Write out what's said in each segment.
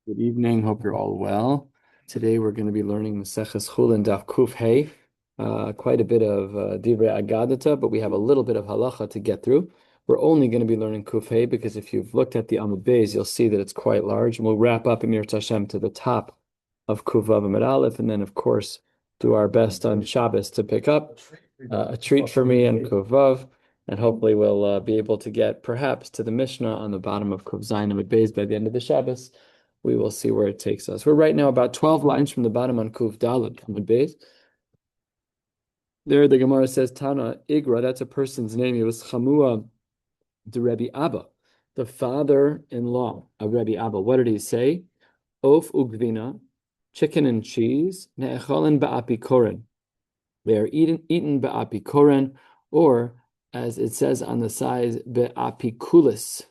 Good evening. Hope you're all well. Today we're going to be learning Maseches Chullin Daf Kuf Hey. Quite a bit of Divrei Agadata, but we have a little bit of halacha to get through. We're only going to be learning Kuf Hey because if you've looked at the Amud Beis, you'll see that it's quite large. And we'll wrap up Emir Tashem to the top of Kuf Vav Amud Aleph, and then of course do our best on Shabbos to pick up a treat for me and Kuf Vav. And hopefully we'll be able to get perhaps to the Mishnah on the bottom of Kuf Zayin Amud Beis by the end of the Shabbos. We will see where it takes us. We're right now about 12 lines from the bottom on Kuf Daled Amud Beis. There, the Gemara says, Tana Igra, that's a person's name. It was Chamua de Rabbi Abba, the father-in-law of Rabbi Abba. What did he say? Of ugvina, chicken and cheese, ne'echolin ba'apikoren. They are eaten ba'apikoren, or as it says on the side, be'apikulis.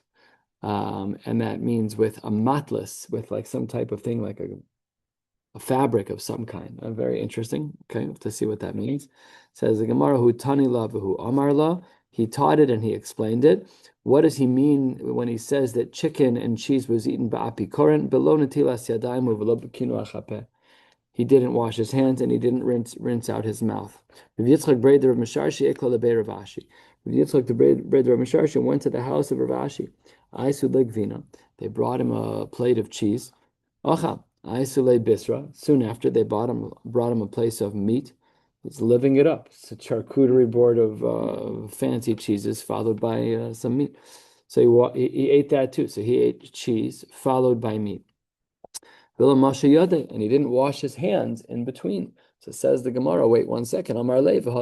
And that means with a matlas, with like some type of thing, like a fabric of some kind. Very interesting. Okay, to see what that means. It says the Gemara, "Hu tani la v'hu amar la." He taught it and he explained it. What does he mean when he says that chicken and cheese was eaten ba'apikoren below netilas yadayim u'v'lo b'kinu achapeh? He didn't wash his hands and he didn't rinse out his mouth. Rabbi Yitzchak breder of Misharshi ekla lebei Rav Ashi. Rabbi Yitzchak the breder of Misharshi went to the house of Rav Ashi. Aisu legvina. They brought him a plate of cheese. Ocha. Aisu le bisra. Soon after, they brought him a place of meat. He's living it up. It's a charcuterie board of fancy cheeses, followed by some meat. So he ate that too. So he ate cheese, followed by meat. And he didn't wash his hands in between. So says the Gemara, wait 1 second. Amar Igra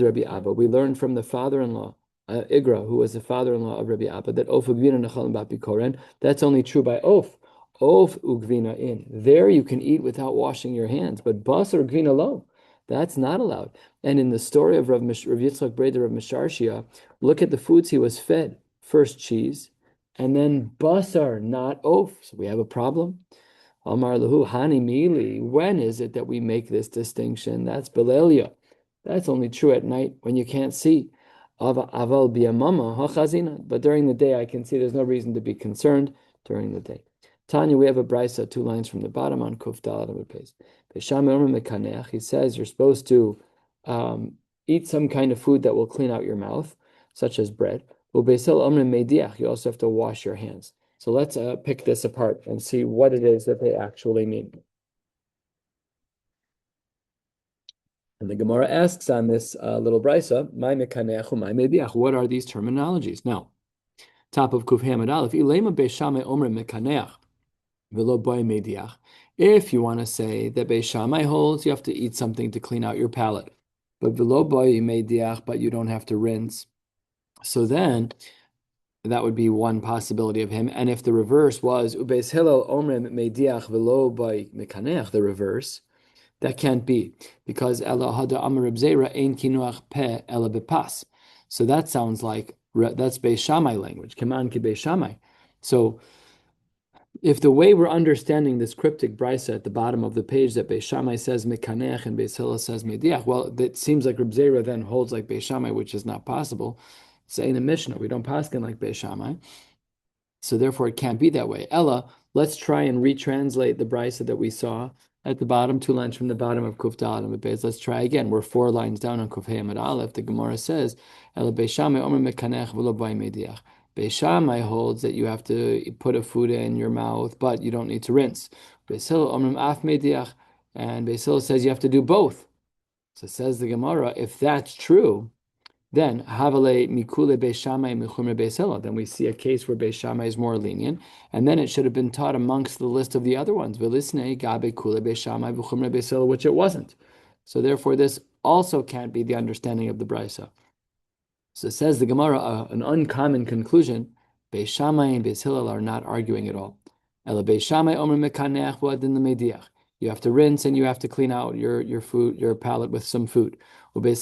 Rabbi Abba. We learned from the father-in-law, Igra, who was the father-in-law of Rabbi Abba, that Of Ugvina Nechalim Bapikoren. That's only true by Of. Of Ugvina in. There you can eat without washing your hands, but Bas or Ugvina lo. That's not allowed. And in the story of Rav Yitzchak Breder of Misharshia, look at the foods he was fed. First cheese, and then basar, not oaf. So we have a problem. Amar lahu hani mili. When is it that we make this distinction? That's belelia. That's only true at night when you can't see. Aval biyamama hachazina. But during the day, I can see there's no reason to be concerned during the day. Tanya, we have a brisa 2 lines from the bottom on Kuf Daled Amud Beis. He says you're supposed to eat some kind of food that will clean out your mouth, such as bread. You also have to wash your hands. So let's pick this apart and see what it is that they actually mean. And the Gemara asks on this little brisa, what are these terminologies? Now, top of Kuf Hamad Aleph, if you want to say that Beis Shammai holds, you have to eat something to clean out your palate. But you don't have to rinse. So then that would be one possibility of him. And if the reverse was Ubeis Hillel Omrim Mediach Velo by Mekaneach, the reverse, that can't be because Ela Hada Amar Zera Ein Kinuach Pe Ela Bepas. So that sounds like that's Beis Shammai language. Keman Ki Beis Shammai. So if the way we're understanding this cryptic brisa at the bottom of the page that Beis Shammai says Mekaneach and Beis Hillel says Mediach, well, it seems like Reb Zera then holds like Beis Shammai, which is not possible. Say in the Mishnah, we don't paskin like Beis Shammai, so therefore it can't be that way. Ella, let's try and retranslate the brisa that we saw at the bottom, 2 lines from the bottom of Kuf Daled Amud Beis. Let's try again. We're 4 lines down on Kuf Hey Amud Aleph. The Gemara says, Ella Beis Shammai Omer Mekanech V'lo B'ay Mediach. Beis Shammai holds that you have to put a food in your mouth, but you don't need to rinse. Beis Hillel Omer Af Mediach, and Beis Hillel says you have to do both. So says the Gemara, if that's true, then Havale Mikule Beis Shammai Mechumre Beis Hillel. Then we see a case where Beis Shammai is more lenient, and then it should have been taught amongst the list of the other ones. Velisne Gabe Kule Beis Shammai V'chumre Beis Hillel, which it wasn't. So therefore, this also can't be the understanding of the brisa. So says the Gemara, an uncommon conclusion: Beis Shammai and Beis Hillel are not arguing at all. Ela Beis Shammai Omer Mekaneach V'adin Lemediach. You have to rinse and you have to clean out your food, your palate with some food. Very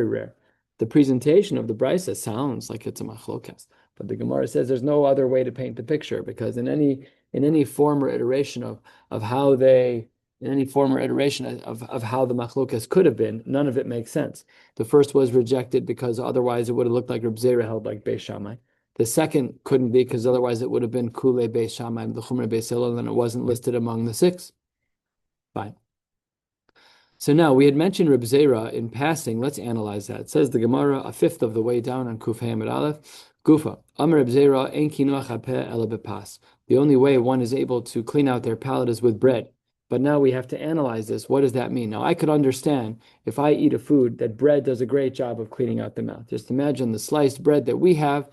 rare. The presentation of the brisa sounds like it's a machlokas, but the Gemara says there's no other way to paint the picture because in any form or iteration of how they in any form or iteration of how the machlokas could have been, none of it makes sense. The first was rejected because otherwise it would have looked like Reb Zera held like Beis Shammai. The second couldn't be because otherwise it would have been Kule Beis Shammai, the Chumrei Beis Hillel, and it wasn't listed among the six. Fine. So now we had mentioned Reb Zera in passing. Let's analyze that. It says the Gemara, a fifth of the way down on Kuf Hamid Aleph. Gufa, Amar Reb Zera, ein kinuach hapeh ela bepas. The only way one is able to clean out their palate is with bread. But now we have to analyze this. What does that mean? Now I could understand if I eat a food that bread does a great job of cleaning out the mouth. Just imagine the sliced bread that we have.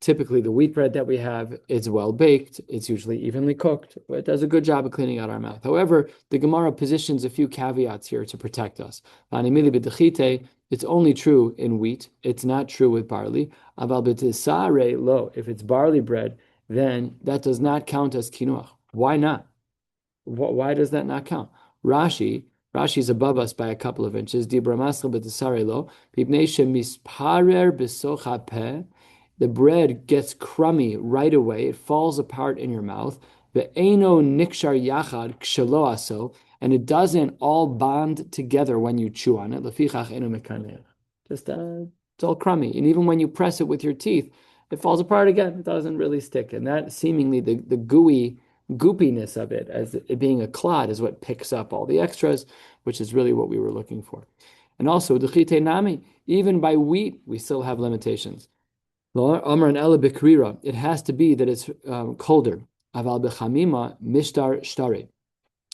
Typically, the wheat bread that we have is well baked. It's usually evenly cooked, but it does a good job of cleaning out our mouth. However, the Gemara positions a few caveats here to protect us. It's only true in wheat. It's not true with barley. If it's barley bread, then that does not count as kinuach. Why not? Why does that not count? Rashi's above us by a couple of inches. The bread gets crummy right away. It falls apart in your mouth. And it doesn't all bond together when you chew on it. Just it's all crummy. And even when you press it with your teeth, it falls apart again. It doesn't really stick. And that seemingly the goopiness of it, as it being a clod, is what picks up all the extras, which is really what we were looking for. And also, even by wheat, we still have limitations. It has to be that it's colder. Aval bechamima mishtar shtari.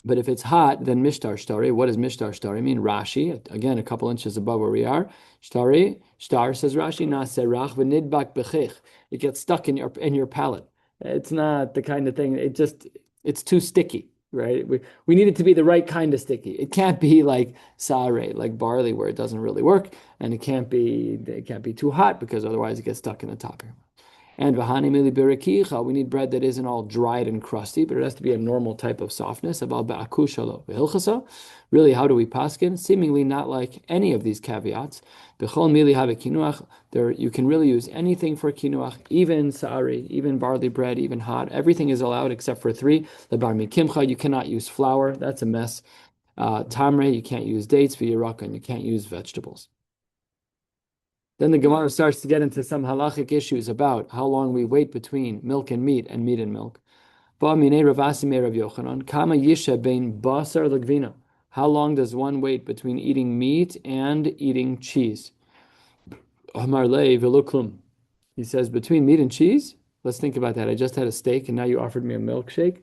But if it's hot, then mishtar shtari. What does mishtar shtari mean? Rashi, again, a couple inches above where we are. Shtari, shtar, says Rashi, naserach v'nidbak bechich. It gets stuck in your palate. It's not the kind of thing. It's too sticky, right? We need it to be the right kind of sticky. It can't be like sare, like barley, where it doesn't really work, and it can't be too hot because otherwise it gets stuck in the top here. And v'hani mili birakicha, we need bread that isn't all dried and crusty, but it has to be a normal type of softness. About ba'akushalo v'hilchasa. Really, how do we paskin? Seemingly not like any of these caveats. B'chol mili have kinuach. There, you can really use anything for kinuach, even sari, even barley bread, even hot. Everything is allowed except for three. Lebar mikimcha, you cannot use flour. That's a mess. Tamre, you can't use dates. V'yirakan, you can't use vegetables. Then the Gemara starts to get into some halachic issues about how long we wait between milk and meat and milk. How long does one wait between eating meat and eating cheese? He says, between meat and cheese? Let's think about that. I just had a steak and now you offered me a milkshake.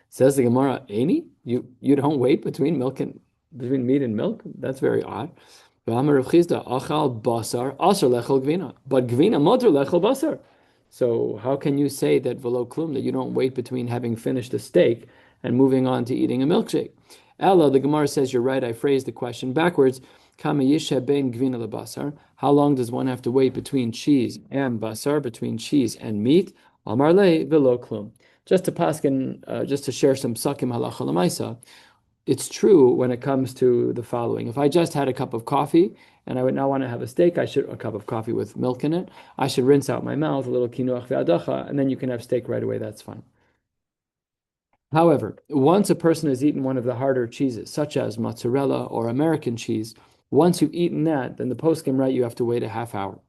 Says the Gemara, Aini? You don't wait between meat and milk? That's very odd. But gvina motor lechol basar. So how can you say that velo klum, that you don't wait between having finished a steak and moving on to eating a milkshake? Ella, the Gemara says you're right. I phrased the question backwards. Kama yisha ben gvina lebasar. How long does one have to wait between cheese and basar, between cheese and meat? Amar le velo klum. Just to paskin, just to share some sakim halacha lemaisa. It's true when it comes to the following. If I just had a cup of coffee and I would now want to have a steak, a cup of coffee with milk in it, I should rinse out my mouth, a little kinuach ve'adacha, and then you can have steak right away. That's fine. However, once a person has eaten one of the harder cheeses, such as mozzarella or American cheese, once you've eaten that, then the poskim write you have to wait a half hour.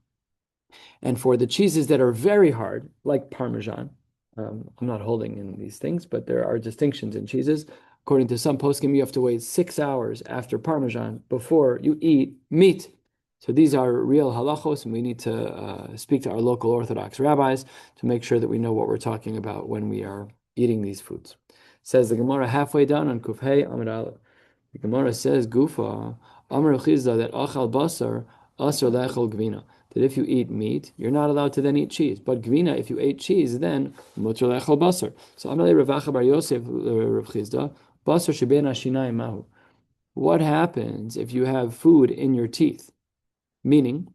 And for the cheeses that are very hard, like Parmesan, I'm not holding in these things, but there are distinctions in cheeses. According to some poskim, you have to wait 6 hours after Parmesan before you eat meat. So these are real halachos, and we need to speak to our local Orthodox rabbis to make sure that we know what we're talking about when we are eating these foods. Says the Gemara halfway down on Kufhei Amud Aleph. The Gemara says, Gufa, Amar Chizda, that achal basar, asar lechol gvina. That if you eat meat, you're not allowed to then eat cheese. But gvina, if you ate cheese, then mutar lechol basar. So Amar Ravacha bar Yosef Rav Chizda, basar sheben hashinayim mahu. What happens if you have food in your teeth? Meaning,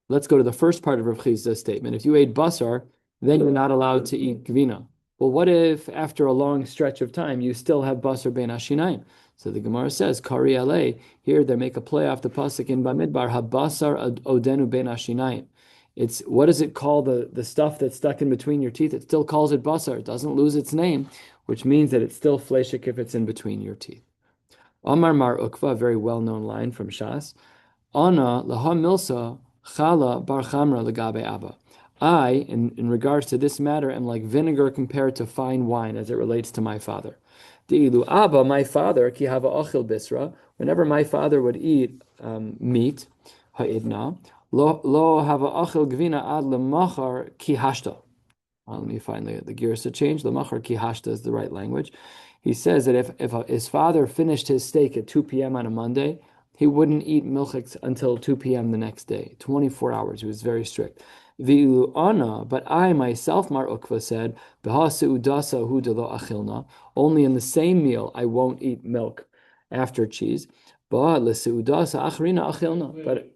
let's go to the first part of Rav Chizda's statement. If you ate basar, then you're not allowed to eat gvina. Well, what if after a long stretch of time you still have basar ben hashinayim? So the Gemara says, Kari alei, here they make a play off the pasuk in Bamidbar, habasar odenu ben hashinayim. It's what does it call the stuff that's stuck in between your teeth? It still calls it basar. It doesn't lose its name, which means that it's still fleshik if it's in between your teeth. Amar Mar Ukva, a very well-known line from Shas. Ana laha milsa chala bar chamra legabe abba. I, in regards to this matter, am like vinegar compared to fine wine as it relates to my father. Di'ilu abba, my father, ki hava achil bisra, whenever my father would eat meat, ha'idna, lo hava achil gvina ad lemachar ki hashta. Let me find the gears to change. Lemachar ki hashta is the right language. He says that if his father finished his steak at 2 p.m. on a Monday, he wouldn't eat milchiks until 2 p.m. the next day, 24 hours. He was very strict. V'ilu ana, but I myself, Mar Ukva said, B'ha seudasa hu de lo achilna, only in the same meal I won't eat milk after cheese. But le seudasa achrina achilna. But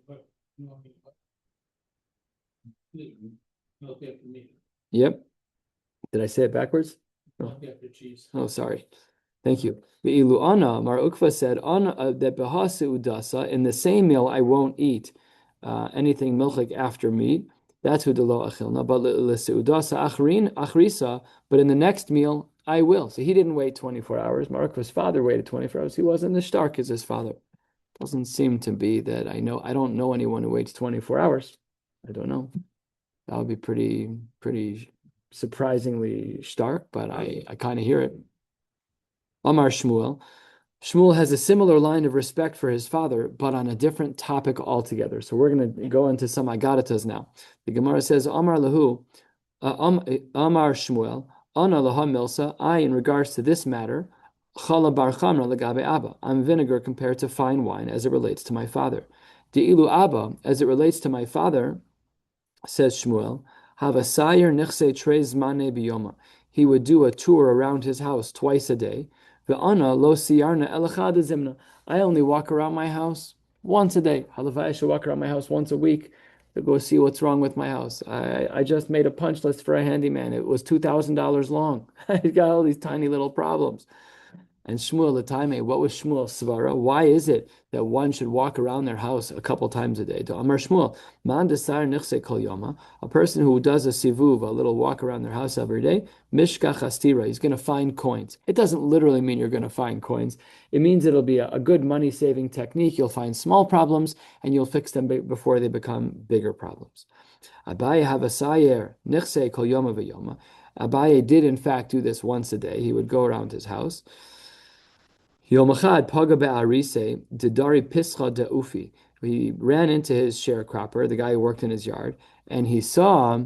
yep. Did I say it backwards? No. Oh, sorry. Thank you. Ve'ilu ana, Mar Ukva said, ana that beha seudasa, in the same meal I won't eat anything milchik after meat. That's who delo achilna. But leseudasa achrisa, but in the next meal I will. So he didn't wait 24 hours. Mar Ukva's father waited 24 hours. He wasn't as stark as his father. Doesn't seem to be that I know. I don't know anyone who waits 24 hours. I don't know. That would be pretty surprisingly stark, but I kind of hear it. Amar Shmuel. Shmuel has a similar line of respect for his father, but on a different topic altogether. So we're going to go into some agaritas now. The Gemara says, Amar Lahu, Amar Shmuel, Ana Laha Milsa, I, in regards to this matter, Chala bar chamra legabe Abba. I'm vinegar compared to fine wine as it relates to my father. De'ilu Abba, as it relates to my father, says Shmuel, Havasayer nichse trez mane biyoma. He would do a tour around his house twice a day. Ve'ana lo siyarna elachad zimna. I only walk around my house once a day. Halavai, I should walk around my house once a week to go see what's wrong with my house. I just made a punch list for a handyman. It was $2,000 long. I got all these tiny little problems. And Shmuel Latame, what was Shmuel's svara? Why is it that one should walk around their house a couple times a day? To Amar Shmuel, man desar nichse kol yoma, a person who does a sivuv, a little walk around their house every day, mishkach astira, he's going to find coins. It doesn't literally mean you're going to find coins. It means it'll be a good money-saving technique. You'll find small problems and you'll fix them before they become bigger problems. Abaye havasayer nichse kol yoma v'yoma. Abaye did in fact do this once a day. He would go around his house. Yom Echad paga be'arise didari pischa de'ufi. He ran into his sharecropper, the guy who worked in his yard, and he saw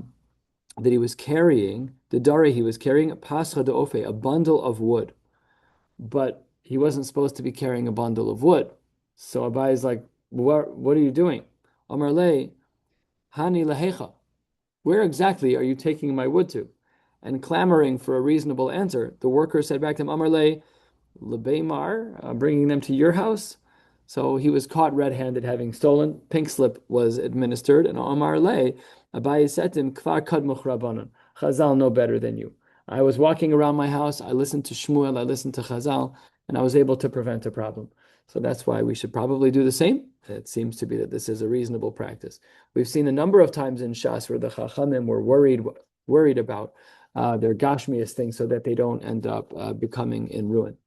that he was carrying a pascha de'ofe, a bundle of wood, but he wasn't supposed to be carrying a bundle of wood. So Abai is like, "What are you doing?" Amar le, hani lehecha. Where exactly are you taking my wood to? And clamoring for a reasonable answer, the worker said back to him, Amar le, Lebeimar, bringing them to your house. So he was caught red-handed having stolen. Pink slip was administered, and Omar Le, Abaye said to him, Kvar kadmuch rabbanon. Chazal know better than you. I was walking around my house, I listened to Shmuel, I listened to Chazal, and I was able to prevent a problem. So that's why we should probably do the same. It seems to be that this is a reasonable practice. We've seen a number of times in Shas where the Chachamim were worried about their Gashmias things so that they don't end up becoming in ruin.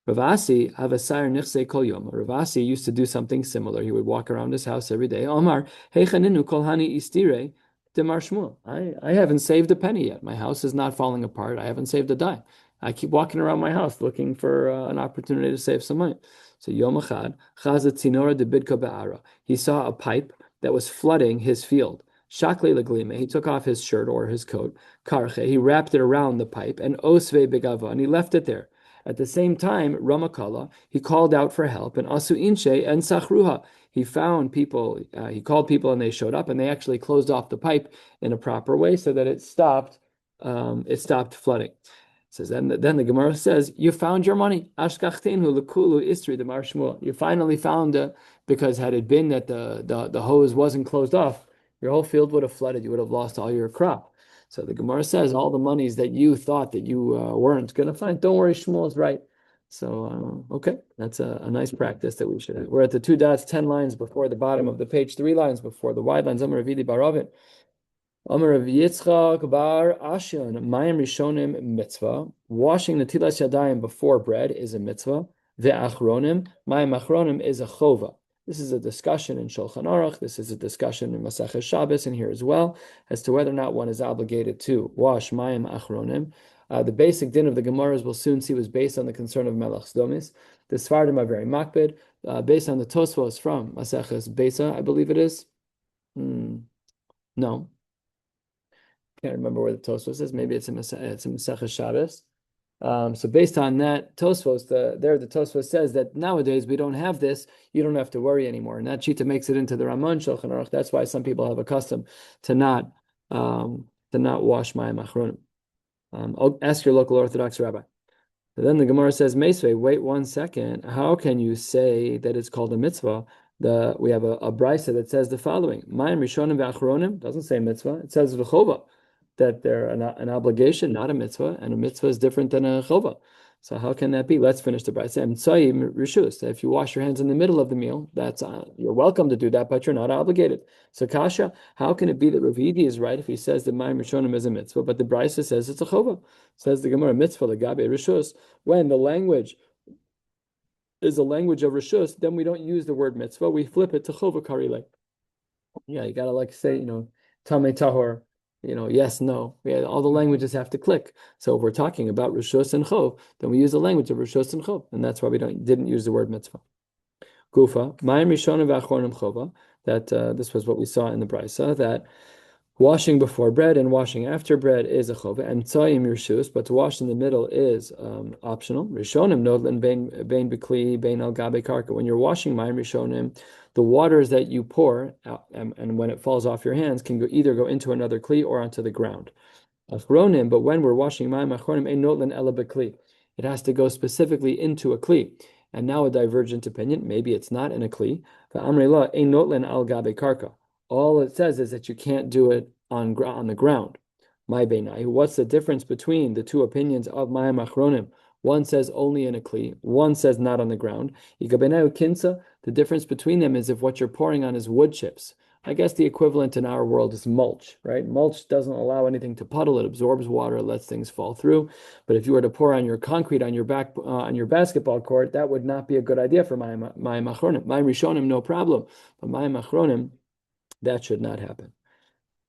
Ravasi havasayir nichse kol yom. Ravasi used to do something similar. He would walk around his house every day. Omar heichaninu kol hani istire demar Shmuel. I haven't saved a penny yet. My house is not falling apart. I haven't saved a dime. I keep walking around my house looking for an opportunity to save some money. So Yom Echad chazat zinora de bidka be'ara. He saw a pipe that was flooding his field. Shakle leglime. He took off his shirt or his coat. Karche. He wrapped it around the pipe and osve begava, and he left it there. At the same time, Ramakala, he called out for help, and Asu Inche and Sachruha. He found people, he called people and they showed up, and they actually closed off the pipe in a proper way so that it stopped flooding. It says, then the Gemara says, you found your money. Ashkachtenu lekulu istri de Mar Shmuel. You finally found it, because had it been that the hose wasn't closed off, your whole field would have flooded. You would have lost all your crop. So the Gemara says all the monies that you thought that you weren't going to find, don't worry, Shmuel is right. So, okay, that's a nice practice that we should have. We're at the two dots, 10 lines before the bottom of the page, 3 lines before the wide lines. Amar Ravidi Baravin. Amar Rav Yitzchak bar Ashion, Mayim Rishonim mitzvah. Washing the tilas yadayim before bread is a mitzvah. Ve'achronim, Mayim achronim is a chova. This is a discussion in Shulchan Aruch. This is a discussion in Maseches Shabbos and here as well as to whether or not one is obligated to wash Mayim achronim. The basic din of the Gemaras we'll soon see was based on the concern of Melech Sdomis. The Sfardim are very makbid, based on the Tosfos from Maseches Beisa, I believe it is. No, can't remember where the Tosfos is. Maybe it's in Maseches Shabbos. So based on that Tosfos, the Tosfos says that nowadays we don't have this. You don't have to worry anymore, and that Shita makes it into the Ramon Shulchan Aruch. That's why some people have a custom to not wash Mayim achronim. I'll ask your local Orthodox rabbi. But then the Gemara says, Meisvei, wait 1 second. How can you say that it's called a mitzvah? We have a brisa that says the following: Mayim rishonim ve'achronim doesn't say mitzvah. It says v'chova, that they're an obligation, not a mitzvah, and a mitzvah is different than a chova. So how can that be? Let's finish the brisa. If you wash your hands in the middle of the meal, that's you're welcome to do that, but you're not obligated. So kasha, how can it be that Rav Yidi is right if he says that Mayim Rishonim is a mitzvah, but the brisa says it's a chova? Says the Gemara, mitzvah legabe rishus. When the language is a language of rishus, then we don't use the word mitzvah. We flip it to chova karile. Yeah, you gotta say, tamei tahor. Yes, no. All the languages have to click. So if we're talking about Rishus and Chov, then we use the language of Rishus and Chov, and that's why we didn't use the word mitzvah. Gufa, Mayim Rishonim v'Achronim Chova. That this was what we saw in the brisa, that washing before bread and washing after bread is a chova, and tzayim rishus, but to wash in the middle is optional. Rishonim nodlin bein b'kli bein al gabe karka. When you're washing Mayim Rishonim, the waters that you pour out, and when it falls off your hands can either go into another kli or onto the ground. Achronim, but when we're washing Mayim achronim, ein nodlin ela b'kli. It has to go specifically into a kli. And now a divergent opinion, maybe it's not in a kli. V'amrei la ein nodlin al gabe karka. All it says is that you can't do it on the ground. My beinai. What's the difference between the two opinions of Mayim achronim? One says only in a kli, one says not on the ground. The difference between them is if what you're pouring on is wood chips. I guess the equivalent in our world is mulch, right? Mulch doesn't allow anything to puddle; it absorbs water, it lets things fall through. But if you were to pour on your concrete on your basketball court, that would not be a good idea for Mayim achronim. Mayim rishonim, no problem, but Mayim achronim, that should not happen.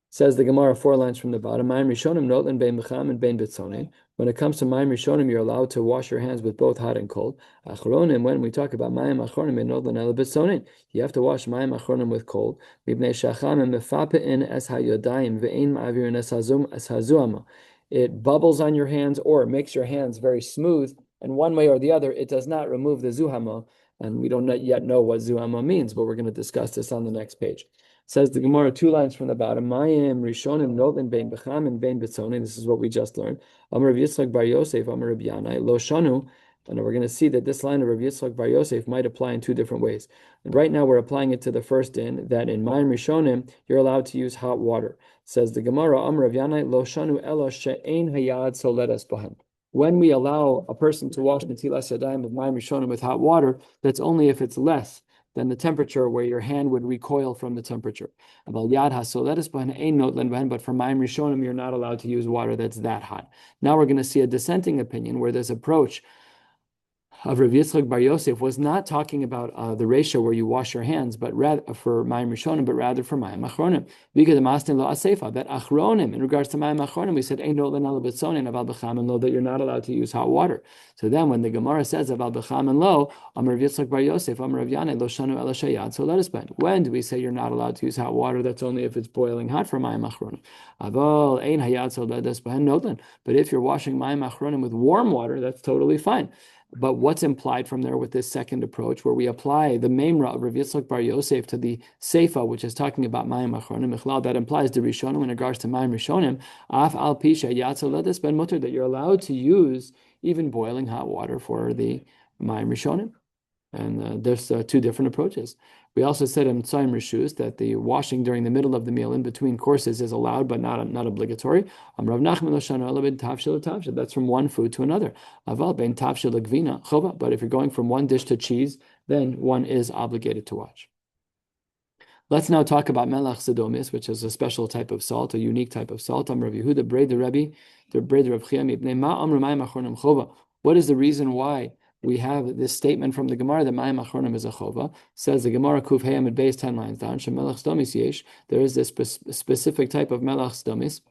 Says the Gemara 4 lines from the bottom. Mayim rishonim notlan bein b'cham and bein b'tzonin. When it comes to Mayim rishonim, you're allowed to wash your hands with both hot and cold. Achronim, when we talk about Mayim achronim and notlan ela b'tzonin, you have to wash Mayim achronim with cold. Mibnei shacham and mefapein es hayodayim ve'ein ma'avirin es hazuama. It bubbles on your hands or makes your hands very smooth, and one way or the other, it does not remove the zuhama. And we don't yet know what zuhama means, but we're going to discuss this on the next page. Says the Gemara 2 lines from the bottom. Mayim rishonim notlan bein b'cham and bein b'tzonin. This is what we just learned. Amar Rav Yitzchak bar Yosef, Amar Rabbi Yanai, lo shanu. And we're going to see that this line of Rav Yitzchak bar Yosef might apply in 2 different ways. And right now we're applying it to the first din, that in Mayim rishonim you're allowed to use hot water. Says the Gemara, Amar Rav Yanai, lo shanu ela she'ein hayad soledas bahem. When we allow a person to wash netilas yadayim of Mayim rishonim with hot water, that's only if it's less than the temperature where your hand would recoil from the temperature. But for Mayim Rishonim, you're not allowed to use water that's that hot. Now we're going to see a dissenting opinion where this approach of Rav Yitzchak bar Yosef was not talking about the ratio where you wash your hands, but rather for Mayim Rishonim, but rather for Mayim Achronim. Because the Mastin lo Asefa, that Achronim, in regards to Mayim Achronim, we said Ein lo l'nala b'tzonin aval b'cham lo, that you're not allowed to use hot water. So then, when the Gemara says aval b'cham lo, Amar Rav Yitzchak bar Yosef, Amar Rav Yanai lo shanu ela shayad, so let us bend. When do we say you're not allowed to use hot water? That's only if it's boiling hot for Mayim Achronim. Aval ein hayad, so let us bend notlan. But if you're washing Mayim Achronim with warm water, that's totally fine. But what's implied from there with this second approach, where we apply the Meimra of Rav Yitzchak bar Yosef to the Seifa, which is talking about Mayim Achronim, Michlal, that implies the Rishonim in regards to Mayim Rishonim, Af al Pisha Yatzo Ledes Ben Mutter, that you're allowed to use even boiling hot water for the Mayim Rishonim. And there's 2 different approaches. We also said in Tzayim Rishus that the washing during the middle of the meal in between courses is allowed, but not obligatory. Rav Nachman Loshana Elabed Tavshil Tavshil. That's from one food to another. Aval Ben Tavshil Gvina Chova. But if you're going from one dish to cheese, then one is obligated to watch. Let's now talk about melach sedomis, which is a special type of salt, a unique type of salt. Rav Yehuda Brei the Rebbe, the Brei the Rav Chia Mipnei Ma Amru Mayim Achronim Chova. What is the reason why we have this statement from the Gemara that Mayim Achronim is a chova? Says the Gemara Kuf Hayam at base 10 lines down. Shemelach sedomis yesh. There is this specific type of melach sedomis.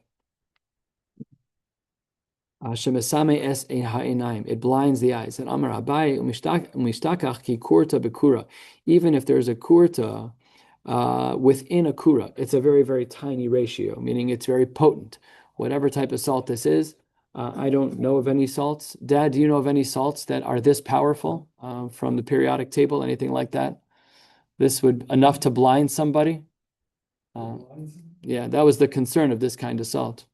It blinds the eyes. And Amar Abai umishtakach ki kurta bekura. Even if there's a kurta within a kura, it's a very, very tiny ratio, meaning it's very potent. Whatever type of salt this is, I don't know of any salts. Dad, do you know of any salts that are this powerful from the periodic table, anything like that? This would enough to blind somebody? Yeah, that was the concern of this kind of salt.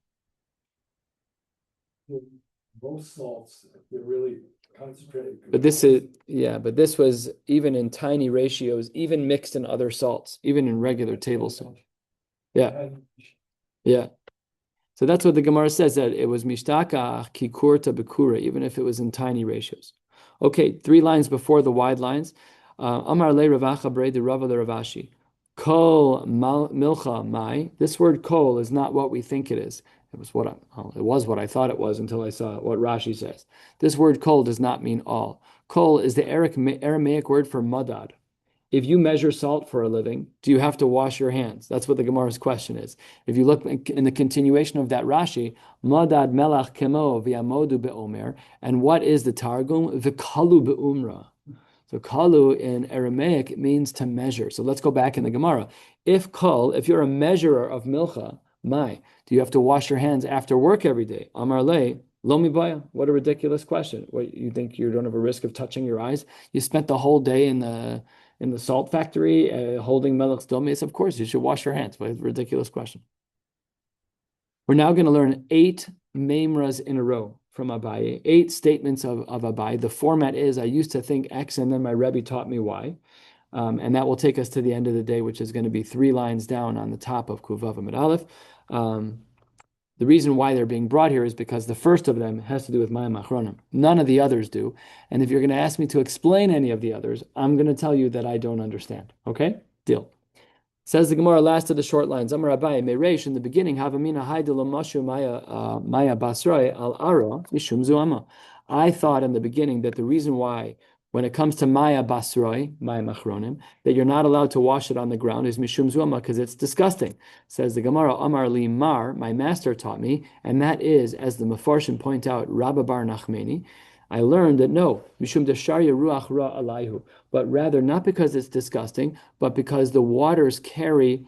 Most salts, they're really concentrated. But this was even in tiny ratios, even mixed in other salts, even in regular table salt. Yeah. Yeah. So that's what the Gemara says, that it was mishtaka kikurta bekura, even if it was in tiny ratios. Okay, 3 lines before the wide lines. Amar le Ravacha Brei de Rava le Ravashi. Kol milcha mai. This word kol is not what we think it is. It was what I thought it was until I saw what Rashi says. This word kol does not mean all. Kol is the Aramaic word for madad. If you measure salt for a living, do you have to wash your hands? That's what the Gemara's question is. If you look in the continuation of that Rashi, madad melach kemo v'yamodu be'omer, and what is the Targum? V'kalu be'umra. So kalu in Aramaic means to measure. So let's go back in the Gemara. If you're a measurer of milcha, do you have to wash your hands after work every day? Amar le, lo mibaya. What a ridiculous question. What, you think you don't have a risk of touching your eyes? You spent the whole day in the salt factory holding melech domes. Of course, you should wash your hands. What a ridiculous question. We're now going to learn 8 memras in a row from Abaye, 8 statements of Abaye. The format is, I used to think X, and then my Rebbe taught me Y. And that will take us to the end of the day, which is going to be 3 lines down on the top of Kuvav Amid Aleph. The reason why they're being brought here is because the first of them has to do with Mayim Achronim. None of the others do. And if you're going to ask me to explain any of the others, I'm going to tell you that I don't understand. Okay? Deal. Says the Gemara, last of the short lines. Amar Abaye Mereish, in the beginning, Havamina Haidelo Mashu Maya Basroi Al Ara Mishum Zuama. I thought in the beginning that the reason why, when it comes to Maya Basroi, Maya Machronim, that you're not allowed to wash it on the ground is Mishum Zuama, because it's disgusting. Says the Gemara, Amar Li Mar, my master taught me, and that is, as the Mefarshim point out, Rabba Bar Nachmeni, I learned that no, Mishum Desharya Ruach Ra Alayhu, but rather not because it's disgusting, but because the waters carry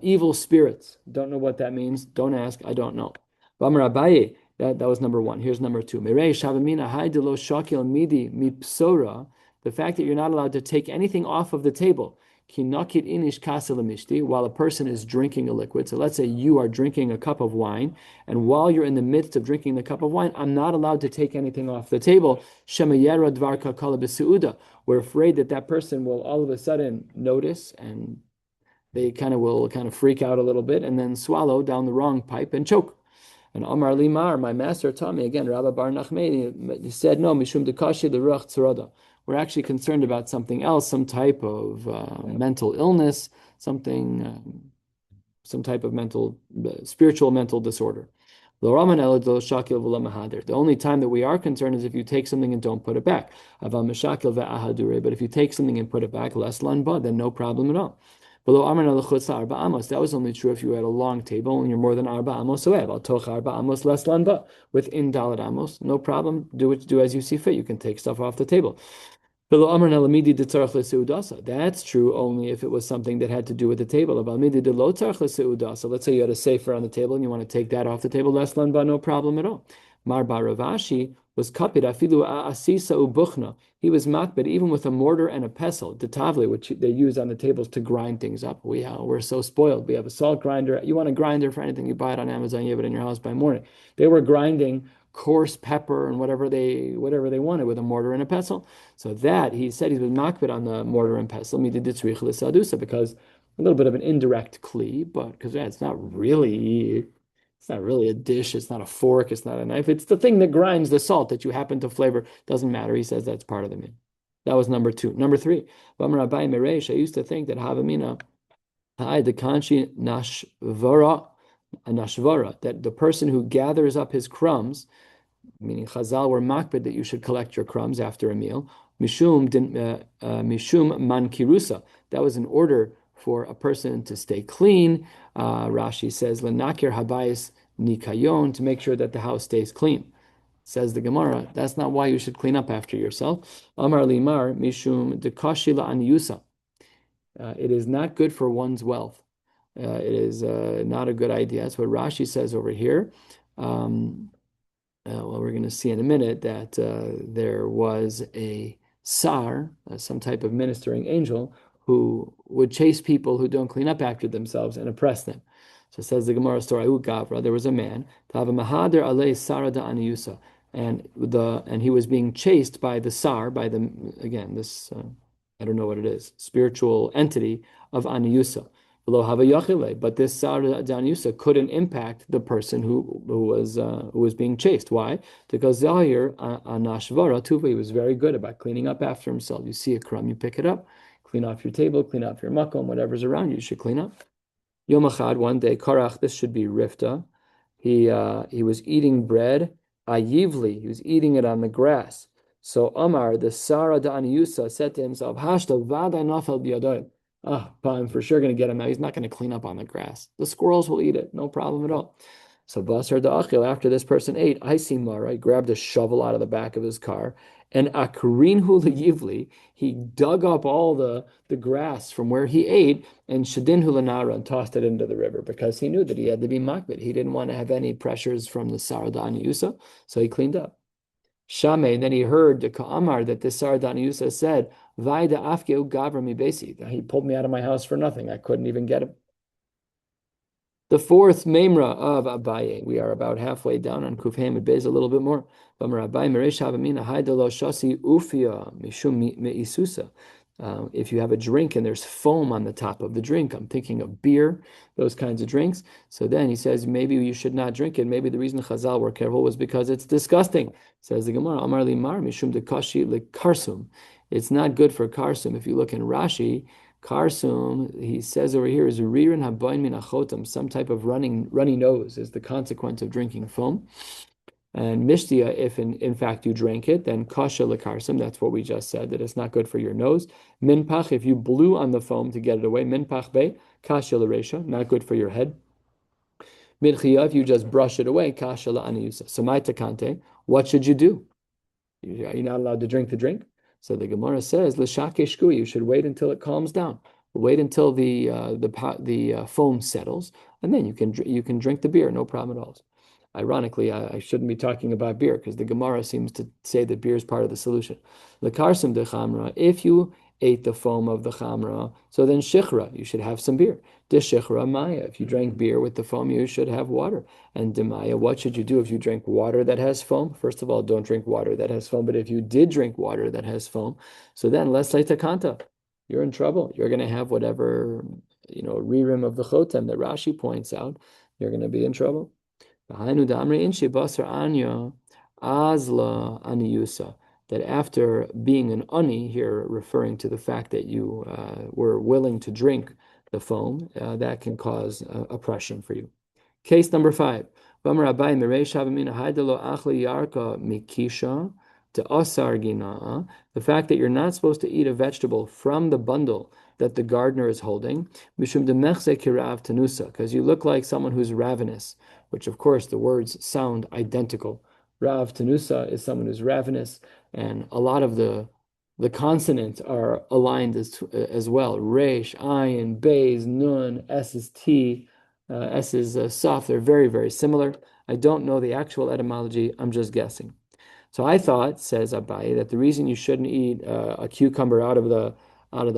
evil spirits. Don't know what that means. Don't ask. I don't know. Amar Abaye, that was number 1. Here's number 2. The fact that you're not allowed to take anything off of the table while a person is drinking a liquid. So let's say you are drinking a cup of wine, and while you're in the midst of drinking the cup of wine, I'm not allowed to take anything off the table. We're afraid that person will all of a sudden notice, and they will freak out a little bit and then swallow down the wrong pipe and choke. And Amar Limar, my master taught me, again, Rabbi Bar Nachmeni, said, no, Mishum Dekashi the Ruach Tzarada. We're actually concerned about something else, some type of mental illness, some type of spiritual mental disorder. The only time that we are concerned is if you take something and don't put it back. But if you take something and put it back, less lanba, then no problem at all. That was only true if you had a long table and you're more than arba amos oev. Al toch arba amos less lanba. Within dalet amos, no problem. Do as you see fit. You can take stuff off the table. That's true only if it was something that had to do with the table. So let's say you had a sefer on the table and you want to take that off the table. Less lanba, no problem at all. Mar bar Ravashi was kapid afilu asisa ubuchna. He was makbid even with a mortar and a pestle, the tavle, which they use on the tables to grind things up. We're so spoiled. We have a salt grinder. You want a grinder for anything, you buy it on Amazon, you have it in your house by morning. They were grinding coarse pepper and whatever they wanted with a mortar and a pestle. So that he said he was makbid on the mortar and pestle, because a little bit of an indirect kli, but because it's not really a dish, it's not a fork, it's not a knife. It's the thing that grinds the salt that you happen to flavor. Doesn't matter. He says that's part of the meal. That was number two. Number three, I used to think that Havamina, the Kanshi Nashvara, that the person who gathers up his crumbs, meaning Chazal were makbid that you should collect your crumbs after a meal. Mishum man kirusa. That was an order for a person to stay clean. Rashi says lenakir habayis nikayon, to make sure that the house stays clean. Says the Gemara, that's not why you should clean up after yourself. Amar limar mishum dekashila aniyusa. It is not good for one's wealth. It is not a good idea. That's what Rashi says over here. Well, we're going to see in a minute that there was a sar, some type of ministering angel, who would chase people who don't clean up after themselves and oppress them. So it says the Gemara story, Gavra, there was a man, Mahader alei Sara da Aniyusa, and he was being chased by the sar, by the, again, this, I don't know what it is, spiritual entity of Aniyusa. But this Sar Danyusa couldn't impact the person who was being chased. Why? Because Zahir Anashvara Tuva, he was very good about cleaning up after himself. You see a crumb, you pick it up, clean off your table, clean off your makom, whatever's around you, you should clean up. Yom Echad, one day, Karach, this should be Rifta. He was eating bread, Ayivli, he was eating it on the grass. So Amar, the Sara Danyusa, said to himself, Hashta Vada Nafel Biyadoy. I'm for sure going to get him now. He's not going to clean up on the grass. The squirrels will eat it, no problem at all. So Basar Da'achil, after this person ate, I see Mara, he grabbed a shovel out of the back of his car, and Akrinhu Yivli, he dug up all the grass from where he ate, and Shadinhu Lanara, and tossed it into the river, because he knew that he had to be makbid. He didn't want to have any pressures from the Saradan Yusa, so he cleaned up. Shame, and then he heard the Ka'amar that this Saradan Yusa said, Vaida afkeu gavra mi besi. He pulled me out of my house for nothing. I couldn't even get him. The fourth memra of Abaye. We are about halfway down on Kufhem and Bez, a little bit more. If you have a drink and there's foam on the top of the drink, I'm thinking of beer, those kinds of drinks. So then he says, maybe you should not drink it. Maybe the reason Chazal were careful was because it's disgusting. Says the Gemara, Amar limar mishum dekashi lekarsum. It's not good for karsum. If you look in Rashi, karsum, he says over here, is ririn habayin min achotam, some type of runny nose is the consequence of drinking foam. And mishtia, if in fact you drank it, then kasha lekarsum, that's what we just said, that it's not good for your nose. Minpach, if you blew on the foam to get it away, minpach be, kasha leresha, not good for your head. Midchia, if you just brush it away, kasha la'aniyusa. So my takante, what should you do? Are you not allowed to drink the drink? So the Gemara says, l'shake shkui, you should wait until it calms down. Wait until the foam settles, and then you can drink the beer, no problem at all. Ironically, I shouldn't be talking about beer because the Gemara seems to say that beer is part of the solution. L'karsim de chamra, if you ate the foam of the chamra, so then shichra, you should have some beer. De shichra maya, if you drank beer with the foam, you should have water. And de maya, what should you do if you drink water that has foam? First of all, don't drink water that has foam, but if you did drink water that has foam, so then let's say takanta, you're in trouble. You're going to have whatever, ririm of the chotem that Rashi points out, you're going to be in trouble. That after being an ani, here referring to the fact that you were willing to drink the foam, that can cause oppression for you. Case number 5. The fact that you're not supposed to eat a vegetable from the bundle that the gardener is holding, because you look like someone who's ravenous, which of course the words sound identical. Rav Tanusa is someone who's ravenous, and a lot of the consonants are aligned as well. Resh, Ayin, Beis, Nun, S is T, S is Saf. They're very, very similar. I don't know the actual etymology. I'm just guessing. So I thought, says Abaye, that the reason you shouldn't eat a cucumber out of the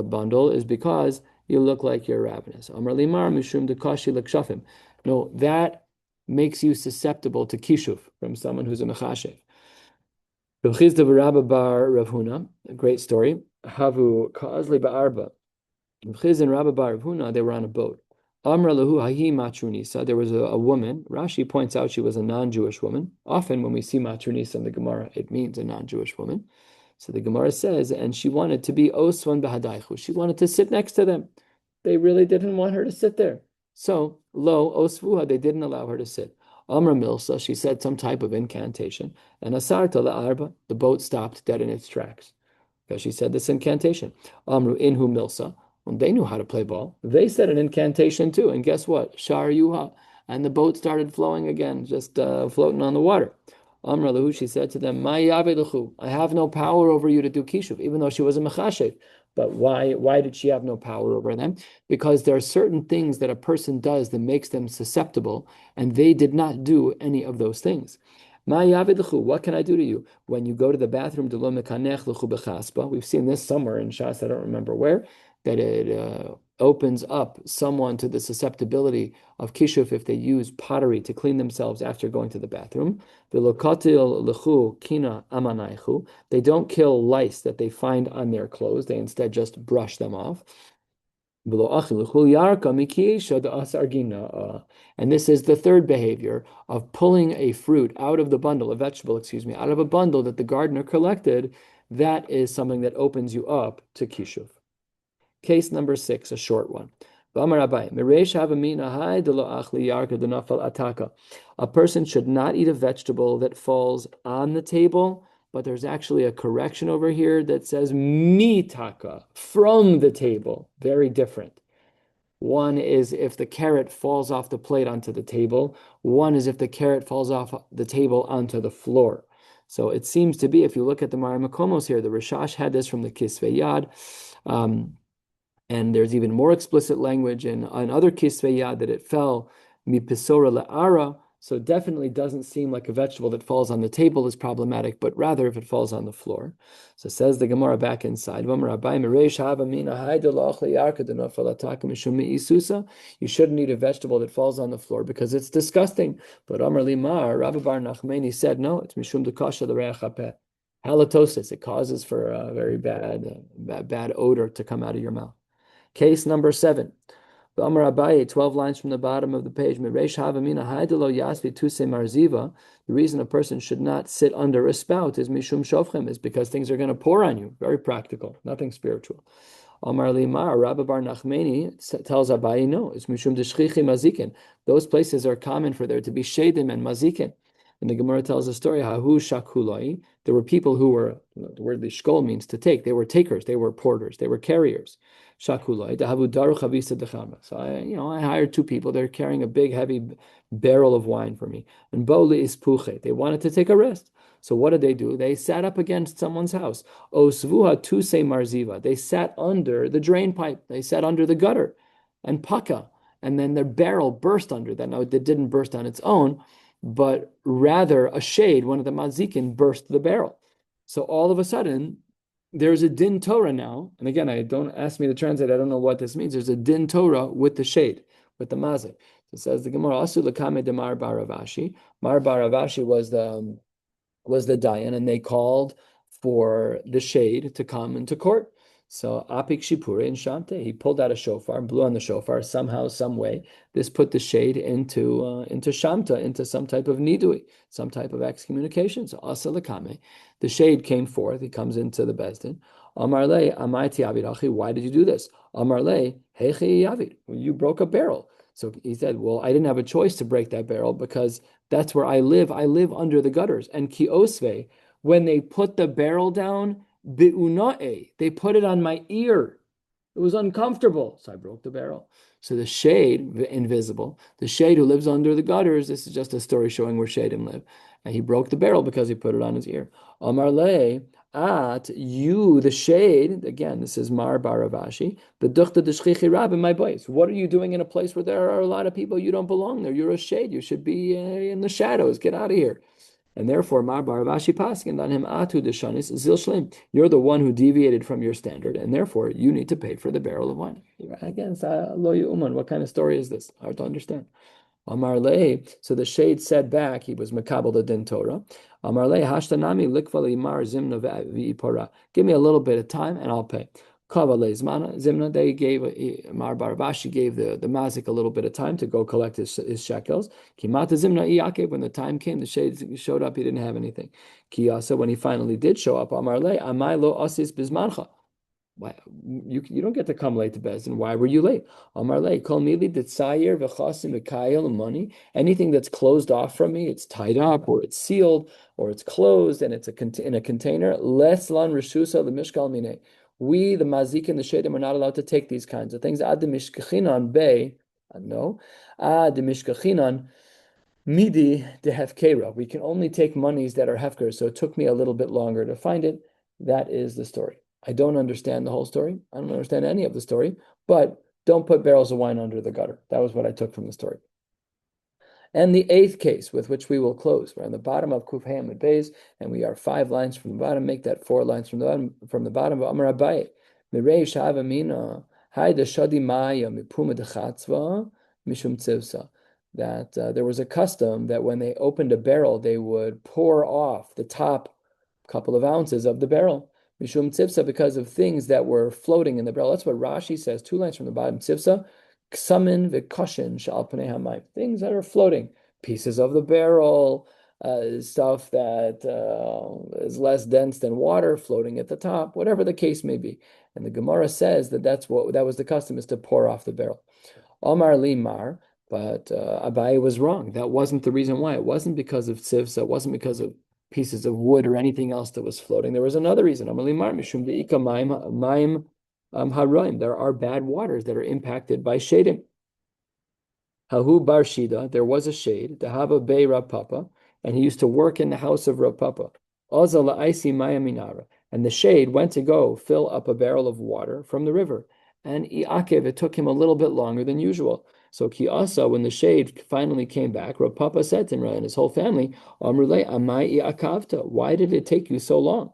bundle is because you look like you're ravenous. Amar limar mishum dekashi lekshafim. No, that makes you susceptible to kishuv from someone who's a mechashev. Rav Chisda Rabba bar Rav Huna, a great story. Havu ka'azli ba'arba. Rav Chisda and Rabba bar Rav Huna, they were on a boat. Amra lahu hahi matrunisa. There was a woman. Rashi points out she was a non-Jewish woman. Often when we see matrunisa in the Gemara, it means a non-Jewish woman. So the Gemara says, and she wanted to be oswan bahadaichu. She wanted to sit next to them. They really didn't want her to sit there. So, lo osvuha, they didn't allow her to sit. Amra milsa, she said some type of incantation. And asarta la'arba, the boat stopped dead in its tracks. Because she said this incantation. Amru inhu milsa. When they knew how to play ball, they said an incantation too. And guess what? Shar yuha. And the boat started flowing again, just floating on the water. Amra lahu, she said to them, Ma yaveduchu, I have no power over you to do kishuv, even though she was a mechashev. But why did she have no power over them? Because there are certain things that a person does that makes them susceptible, and they did not do any of those things. What can I do to you? When you go to the bathroom, we've seen this somewhere in Shas, I don't remember where, that it opens up someone to the susceptibility of kishuf if they use pottery to clean themselves after going to the bathroom. They don't kill lice that they find on their clothes. They instead just brush them off. And this is the third behavior of pulling a fruit out of the bundle, a vegetable, out of a bundle that the gardener collected. That is something that opens you up to kishuv. Case number 6, a short one. A person should not eat a vegetable that falls on the table, but there's actually a correction over here that says mitaka, from the table. Very different. One is if the carrot falls off the plate onto the table. One is if the carrot falls off the table onto the floor. So it seems to be, if you look at the Mari Makomos here, the Rishash had this from the Kisvei Yad. And there's even more explicit language in other Kisvei Yad that it fell mipisora le'ara. So it definitely doesn't seem like a vegetable that falls on the table is problematic, but rather if it falls on the floor. So says the Gemara back inside. You shouldn't eat a vegetable that falls on the floor because it's disgusting. But Amar Limar, Rabbi Bar Nachmani said, no, it's mishum dekasha l'reach hapeh. Halitosis, it causes for a very bad odor to come out of your mouth. Case number 7. The Amar Abaye, 12 lines from the bottom of the page. The reason a person should not sit under a spout is mishum shofchem, is because things are going to pour on you. Very practical, nothing spiritual. Amar Limar, Rabbi Bar Nachmani tells Abaye, no, it's mishum deshchichi mazikin. Those places are common for there to be shedim and mazikin. And the Gemara tells a story, Hahu shakuloi. There were people who were, the word lishkol means to take. They were takers, they were porters, they were carriers. Shakuloi, dahavu daru chavisa dechamra. So I hired 2 people. They're carrying a big, heavy barrel of wine for me. And boli ispuche. They wanted to take a rest. So what did they do? They sat up against someone's house. Osvuha tuse marziva. They sat under the drain pipe. They sat under the gutter. And paka. And then their barrel burst under that. Now, it didn't burst on its own, but rather a shade, one of the mazikin, burst the barrel. So all of a sudden, there's a din Torah now. And again, don't ask me to translate. I don't know what this means. There's a din Torah with the shade, with the mazik. So it says the Gemara, Asu l'kame de Mar bar Ravashi. Mar bar Ravashi was the dayan, and they called for the shade to come into court. So apik shipure in shante, he pulled out a shofar, blew on the shofar somehow, some way. This put the shade into shamta, into some type of nidui, some type of excommunication. So asa lekame, the shade came forth. He comes into the bezdin. Amarle amayti avirachi, why did you do this? Amarle hechi yavid, you broke a barrel. So he said, well, I didn't have a choice to break that barrel because that's where I live. I live under the gutters. And ki osve, when they put the barrel down, bi'una'e, they put it on my ear. It was uncomfortable. So I broke the barrel. So the shade, invisible, the shade who lives under the gutters, this is just a story showing where shadim live. And he broke the barrel because he put it on his ear. Amar le, at you, the shade, again, this is Mar bar Ravashi, the duchta d'shchichi rab in my place. What are you doing in a place where there are a lot of people? You don't belong there. You're a shade. You should be in the shadows. Get out of here. And therefore, Mar bar Ravashi paskin on him atu deshanis zil shlim. You're the one who deviated from your standard, and therefore you need to pay for the barrel of wine. Again, lo yu'uman. What kind of story is this? Hard to understand. Amar le, so the shade said back, he was makabel the din Torah. Amar le, hashtanami likvali mar zimna v'ipora. Give me a little bit of time and I'll pay. Kava le zimna, they gave, Mar Barabashi gave the mazik a little bit of time to go collect his shekels. Kimata zimna iyakev, when the time came, the shade showed up, he didn't have anything. Kiyasa, when he finally did show up, Amar le, amai lo asis bizmancha. Why you don't get to come late to Bezdin? Why were you late? Amar le, kol mili ditzayer v'chasim v'kayel money. Anything that's closed off from me, it's tied up or it's sealed or it's closed and it's in a container. Les lan reshusa the mishkal mine. We, the mazik and the shedim, are not allowed to take these kinds of things. Ad the mishkachinan bay, no. Ad the mishkachinan midi de hefkera. We can only take monies that are hefker. So it took me a little bit longer to find it. That is the story. I don't understand the whole story. I don't understand any of the story, but don't put barrels of wine under the gutter. That was what I took from the story. And the eighth case with which we will close. We're on the bottom of Kuf Hamid Beis, and we are 5 lines from the bottom. Make that 4 lines from the bottom. From the bottom of Amar Abaye. Mirei Shavamina Haida Shadi Maya Mipuma Dechatzva Mishum Tzivsa. That there was a custom that when they opened a barrel, they would pour off the top couple of ounces of the barrel. Mishum Tzivsa, because of things that were floating in the barrel. That's what Rashi says, 2 lines from the bottom. Tzivsa. Ksamin v'koshin shal pnei hamayim, things that are floating, pieces of the barrel, stuff that is less dense than water, floating at the top, whatever the case may be. And the Gemara says that that was the custom, is to pour off the barrel. Omar limar, but Abaye was wrong. That wasn't the reason why. It wasn't because of tzivsa. It wasn't because of pieces of wood or anything else that was floating. There was another reason. Omar limar mishum deika mayim haroim. There are bad waters that are impacted by shading. Hahu bar shida, there was a shade, Dahava Bey Rav Papa, and he used to work in the house of Rav Papa. Oza la'aisi maya minara, and the shade went to go fill up a barrel of water from the river. And Iakev, it took him a little bit longer than usual. So Kiasa, when the shade finally came back, Rav Papa said to him and his whole family, Amrule amai Iakavta, why did it take you so long?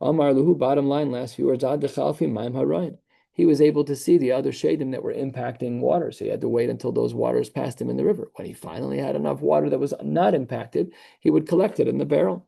Amar Luhu, bottom line, last few words, Ad Dechalfi Maim Harayin. He was able to see the other shadim that were impacting water, so he had to wait until those waters passed him in the river. When he finally had enough water that was not impacted, he would collect it in the barrel.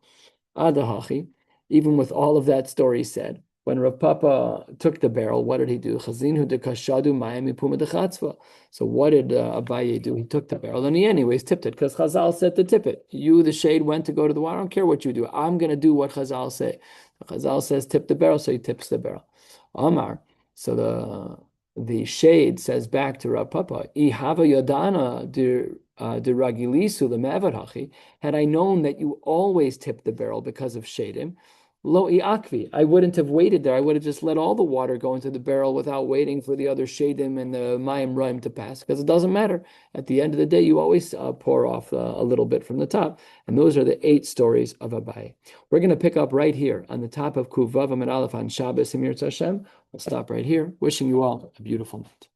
Adahachi, even with all of that story said, when Rav Papa took the barrel, what did he do? Chazinu de kashadu mayim ipuma de chatzva. So what did Abaye do? He took the barrel and he anyways tipped it because Chazal said to tip it. You, the shade, went to go to the water. I don't care what you do. I'm going to do what Chazal say. Chazal says tip the barrel, so he tips the barrel. Amar. So the shade says back to Rav Papa, Ihava Yodana de Ragilisu the had I known that you always tip the barrel because of shadim, lo iakvi, I wouldn't have waited there. I would have just let all the water go into the barrel without waiting for the other shadim and the mayim roim to pass, because it doesn't matter. At the end of the day, you always pour off a little bit from the top. And those are the 8 stories of Abaye. We're going to pick up right here on the top of Kuvav Amid Aleph on Shabbos, Emir Hashem. We'll stop right here. Wishing you all a beautiful night.